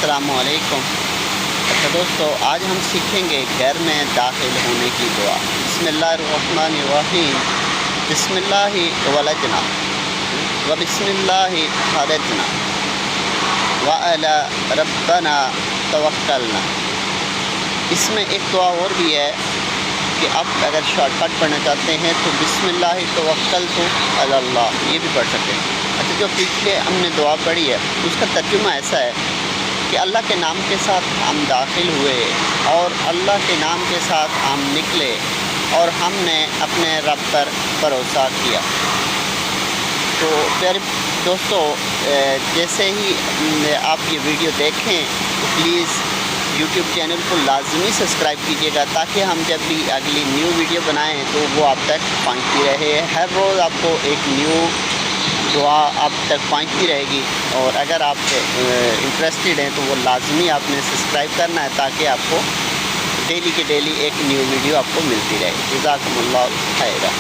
السلام علیکم۔ اچھا دوستو، آج ہم سیکھیں گے گھر میں داخل ہونے کی دعا۔ بسم اللہ الرحمن الرحیم۔ بسم اللہ ولجنا و بسم اللہ خرجنا وعلی ربنا توکلنا۔ اس میں ایک دعا اور بھی ہے کہ آپ اگر شارٹ کٹ پڑھنا چاہتے ہیں تو بسم اللہ توکلت علی اللہ یہ بھی پڑھ سکتے ہیں۔ اچھا، جو پیچھے ہم نے دعا پڑھی ہے اس کا ترجمہ ایسا ہے کہ اللہ کے نام کے ساتھ ہم داخل ہوئے اور اللہ کے نام کے ساتھ ہم نکلے اور ہم نے اپنے رب پر بھروسہ کیا۔ تو پیارے دوستو، جیسے ہی آپ یہ ویڈیو دیکھیں تو پلیز یوٹیوب چینل کو لازمی سبسکرائب کیجیے گا تاکہ ہم جب بھی اگلی نیو ویڈیو بنائیں تو وہ آپ تک پہنچتی رہے۔ ہر روز آپ کو ایک نیو دعا آپ تک پہنچتی رہے گی، اور اگر آپ انٹرسٹڈ ہیں تو وہ لازمی آپ نے سبسکرائب کرنا ہے تاکہ آپ کو ڈیلی کے ڈیلی ایک نیو ویڈیو آپ کو ملتی رہے۔ جزاکم اللہ خیرا۔